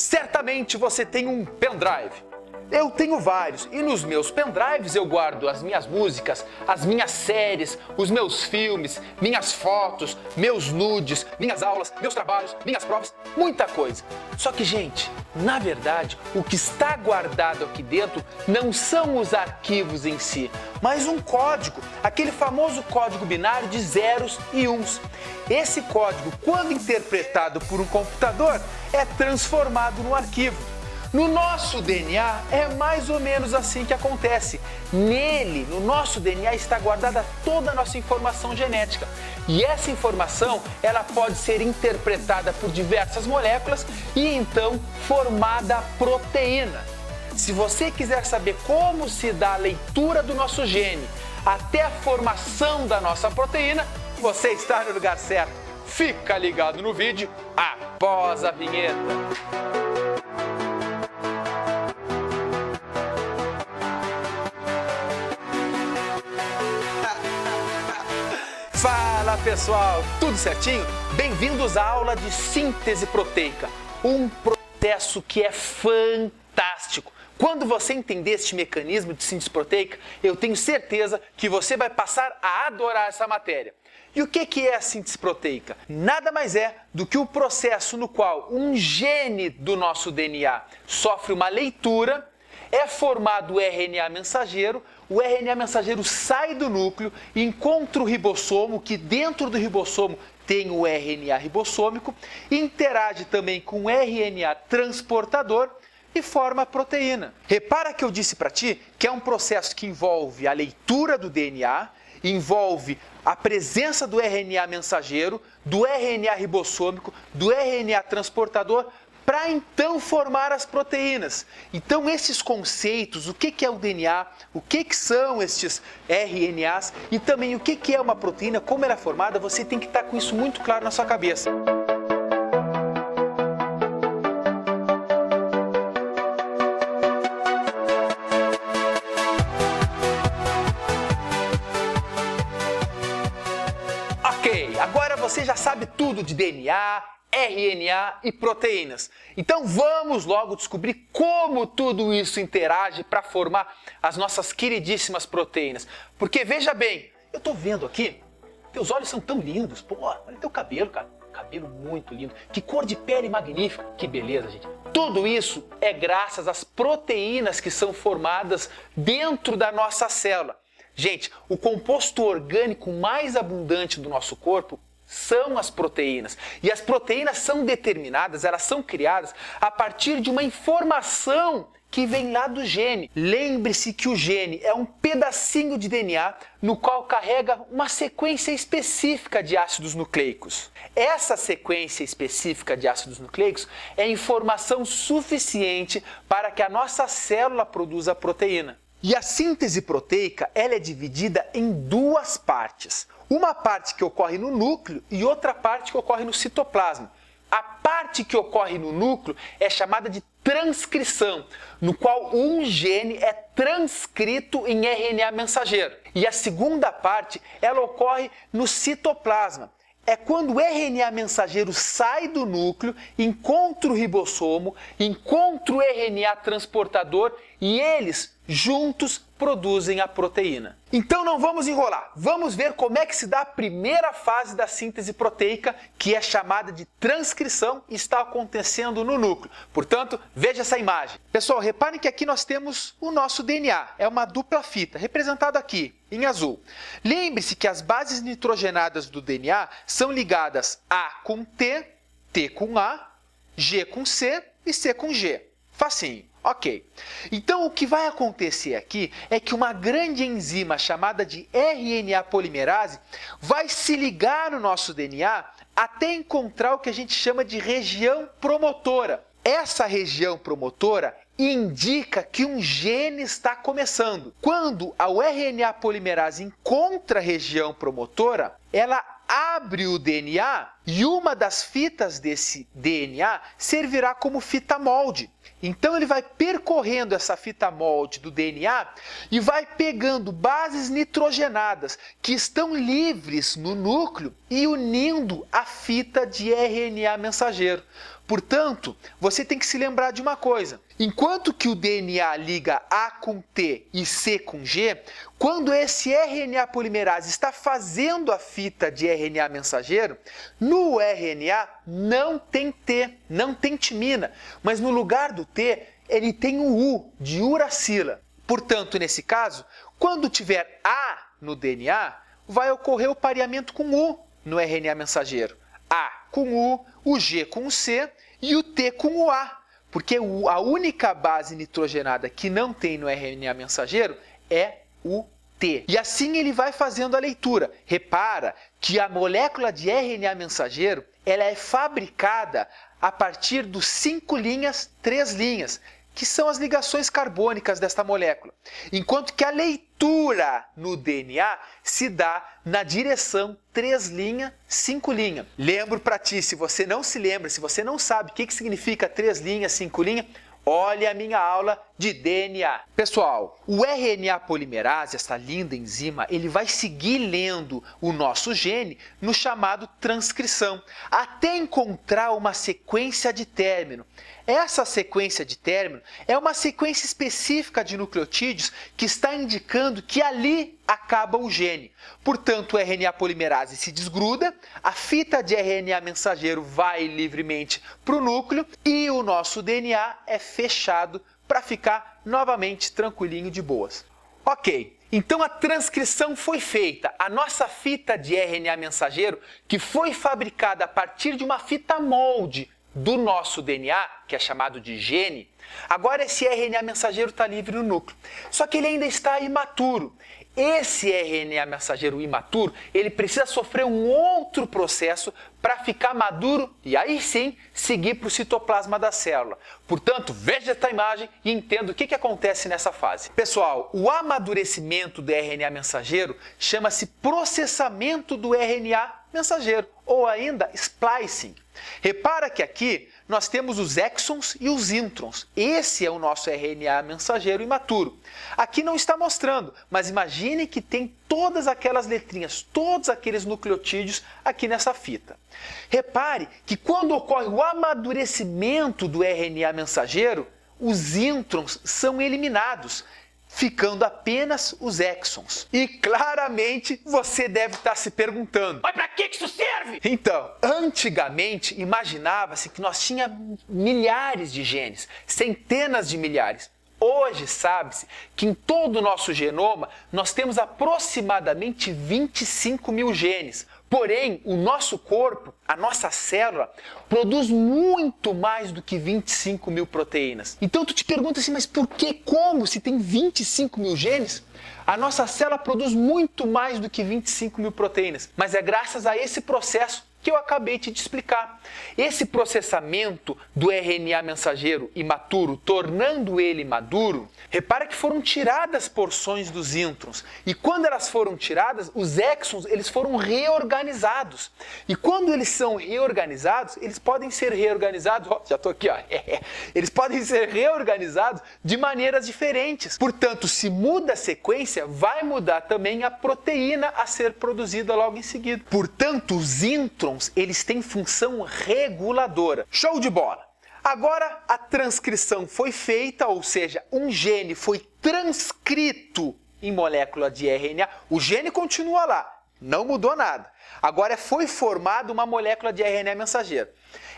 Certamente você tem um pendrive. Eu tenho vários e nos meus pendrives eu guardo as minhas músicas, as minhas séries, os meus filmes, minhas fotos, meus nudes, minhas aulas, meus trabalhos, minhas provas, muita coisa. Só que, gente, na verdade, o que está guardado aqui dentro não são os arquivos em si, mas um código, aquele famoso código binário de zeros e uns. Esse código, quando interpretado por um computador, é transformado num arquivo. No nosso DNA é mais ou menos assim que acontece. Nele, no nosso DNA, está guardada toda a nossa informação genética. E essa informação, ela pode ser interpretada por diversas moléculas e então formada a proteína. Se você quiser saber como se dá a leitura do nosso gene até a formação da nossa proteína, você está no lugar certo. Fica ligado no vídeo após a vinheta. Fala pessoal, tudo certinho? Bem-vindos à aula de síntese proteica, um processo que é fantástico. Quando você entender este mecanismo de síntese proteica, eu tenho certeza que você vai passar a adorar essa matéria. E o que é a síntese proteica? Nada mais é do que o processo no qual um gene do nosso DNA sofre uma leitura, é formado o RNA mensageiro, o RNA mensageiro sai do núcleo, encontra o ribossomo, que dentro do ribossomo tem o RNA ribossômico, interage também com o RNA transportador e forma a proteína. Repara que eu disse para ti que é um processo que envolve a leitura do DNA, envolve a presença do RNA mensageiro, do RNA ribossômico, do RNA transportador, para então formar as proteínas. Então esses conceitos, o que é o DNA, o que são estes RNAs e também o que é uma proteína, como ela é formada, você tem que estar com isso muito claro na sua cabeça. Ok, agora você já sabe tudo de DNA, RNA e proteínas. Então vamos logo descobrir como tudo isso interage para formar as nossas queridíssimas proteínas. Porque veja bem, eu estou vendo aqui, teus olhos são tão lindos, pô, olha teu cabelo, cara, cabelo muito lindo, que cor de pele magnífica, que beleza, gente. Tudo isso é graças às proteínas que são formadas dentro da nossa célula. Gente, o composto orgânico mais abundante do nosso corpo são as proteínas. E as proteínas são determinadas, elas são criadas a partir de uma informação que vem lá do gene. Lembre-se que o gene é um pedacinho de DNA no qual carrega uma sequência específica de ácidos nucleicos. Essa sequência específica de ácidos nucleicos é informação suficiente para que a nossa célula produza a proteína. E a síntese proteica, ela é dividida em duas partes. Uma parte que ocorre no núcleo e outra parte que ocorre no citoplasma. A parte que ocorre no núcleo é chamada de transcrição, no qual um gene é transcrito em RNA mensageiro. E a segunda parte, ela ocorre no citoplasma. É quando o RNA mensageiro sai do núcleo, encontra o ribossomo, encontra o RNA transportador e eles juntos produzem a proteína. Então não vamos enrolar, vamos ver como é que se dá a primeira fase da síntese proteica, que é chamada de transcrição e está acontecendo no núcleo. Portanto, veja essa imagem. Pessoal, reparem que aqui nós temos o nosso DNA, é uma dupla fita, representado aqui em azul. Lembre-se que as bases nitrogenadas do DNA são ligadas A com T, T com A, G com C e C com G. Facinho. Ok. Então, o que vai acontecer aqui é que uma grande enzima chamada de RNA polimerase vai se ligar no nosso DNA até encontrar o que a gente chama de região promotora. Essa região promotora indica que um gene está começando. Quando a RNA polimerase encontra a região promotora, ela abre o DNA e uma das fitas desse DNA servirá como fita molde. Então ele vai percorrendo essa fita molde do DNA e vai pegando bases nitrogenadas que estão livres no núcleo e unindo a fita de RNA mensageiro. Portanto, você tem que se lembrar de uma coisa. Enquanto que o DNA liga A com T e C com G, quando esse RNA polimerase está fazendo a fita de RNA mensageiro, no RNA não tem T, não tem timina, mas no lugar do T, ele tem o U, de uracila. Portanto, nesse caso, quando tiver A no DNA, vai ocorrer o pareamento com U no RNA mensageiro. A com U, o G com o C e o T com o A. Porque a única base nitrogenada que não tem no RNA mensageiro é o T. E assim ele vai fazendo a leitura. Repara que a molécula de RNA mensageiro ela é fabricada a partir dos 5 linhas, 3 linhas, que são as ligações carbônicas desta molécula. Enquanto que a leitura no DNA se dá na direção 3 linha, 5 linha. Lembro para ti, se você não se lembra, se você não sabe o que significa 3 linha, 5 linha, olhe a minha aula de DNA. Pessoal, o RNA polimerase, essa linda enzima, ele vai seguir lendo o nosso gene no chamado transcrição, até encontrar uma sequência de término. Essa sequência de término é uma sequência específica de nucleotídeos que está indicando que ali acaba o gene. Portanto, o RNA polimerase se desgruda, a fita de RNA mensageiro vai livremente para o núcleo e o nosso DNA é fechado para ficar novamente tranquilinho de boas. Ok, então a transcrição foi feita. A nossa fita de RNA mensageiro, que foi fabricada a partir de uma fita molde do nosso DNA, que é chamado de gene, agora esse RNA mensageiro está livre no núcleo. Só que ele ainda está imaturo. Esse RNA mensageiro imaturo, ele precisa sofrer um outro processo para ficar maduro e aí sim seguir para o citoplasma da célula. Portanto, veja esta imagem e entenda o que acontece nessa fase. Pessoal, o amadurecimento do RNA mensageiro chama-se processamento do RNA mensageiro, ou ainda splicing. Repara que aqui nós temos os exons e os introns. Esse é o nosso RNA mensageiro imaturo. Aqui não está mostrando, mas imagine que tem todas aquelas letrinhas, todos aqueles nucleotídeos aqui nessa fita. Repare que quando ocorre o amadurecimento do RNA mensageiro, os introns são eliminados, ficando apenas os exons. E claramente você deve estar se perguntando: mas para que isso serve? Então, antigamente imaginava-se que nós tínhamos milhares de genes, centenas de milhares. Hoje sabe-se que em todo o nosso genoma nós temos aproximadamente 25 mil genes. Porém, o nosso corpo, a nossa célula, produz muito mais do que 25 mil proteínas. Então tu te pergunta assim, mas por que, como, se tem 25 mil genes? A nossa célula produz muito mais do que 25 mil proteínas, mas é graças a esse processo que eu acabei de te explicar. Esse processamento do RNA mensageiro imaturo, tornando ele maduro, repara que foram tiradas porções dos introns. E quando elas foram tiradas, os exons eles foram reorganizados. E quando eles são reorganizados, eles podem ser reorganizados, já estou aqui, ó, eles podem ser reorganizados de maneiras diferentes. Portanto, se muda a sequência, vai mudar também a proteína a ser produzida logo em seguida. Portanto, os introns eles têm função reguladora. Show de bola! Agora a transcrição foi feita, ou seja, um gene foi transcrito em molécula de RNA. O gene continua lá, não mudou nada. Agora foi formada uma molécula de RNA mensageiro.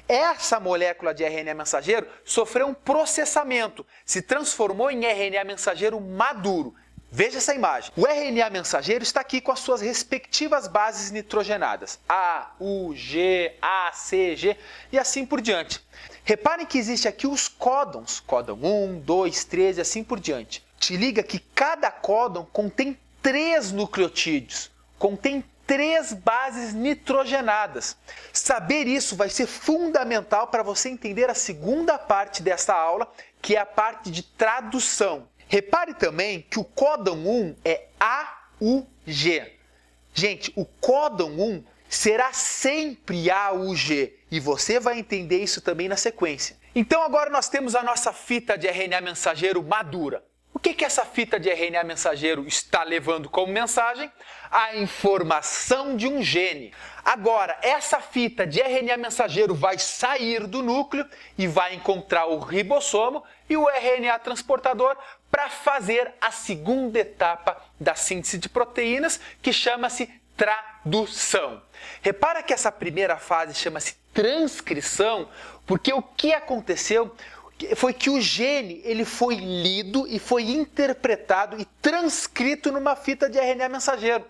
Essa molécula de RNA mensageiro sofreu um processamento, se transformou em RNA mensageiro maduro. Veja essa imagem. O RNA mensageiro está aqui com as suas respectivas bases nitrogenadas. A, U, G, A, C, G e assim por diante. Reparem que existe aqui os códons. Códon 1, 2, 3 e assim por diante. Te liga que cada códon contém 3 nucleotídeos. Contém 3 bases nitrogenadas. Saber isso vai ser fundamental para você entender a segunda parte dessa aula, que é a parte de tradução. Repare também que o códon 1 é AUG. Gente, o códon 1 será sempre AUG e você vai entender isso também na sequência. Então agora nós temos a nossa fita de RNA mensageiro madura. O O que essa fita de RNA mensageiro está levando como mensagem? A informação de um gene. Agora, essa fita de RNA mensageiro vai sair do núcleo e vai encontrar o ribossomo e o RNA transportador para fazer a segunda etapa da síntese de proteínas, que chama-se tradução. Repara que essa primeira fase chama-se transcrição, porque o que aconteceu foi que o gene ele foi lido e foi interpretado e transcrito numa fita de RNA mensageiro.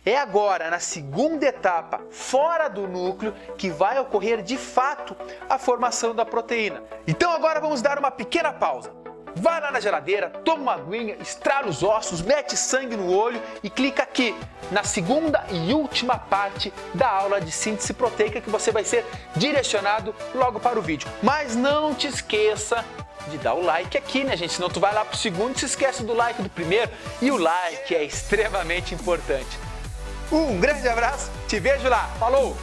É agora, na segunda etapa, fora do núcleo, que vai ocorrer de fato a formação da proteína. Então agora vamos dar uma pequena pausa. Vai lá na geladeira, toma uma aguinha, estrala os ossos, mete sangue no olho e clica aqui na segunda e última parte da aula de síntese proteica, que você vai ser direcionado logo para o vídeo. Mas não te esqueça de dar o like aqui, né, gente? Senão tu vai lá pro segundo e se esquece do like do primeiro, e o like é extremamente importante. Um grande abraço, te vejo lá, falou!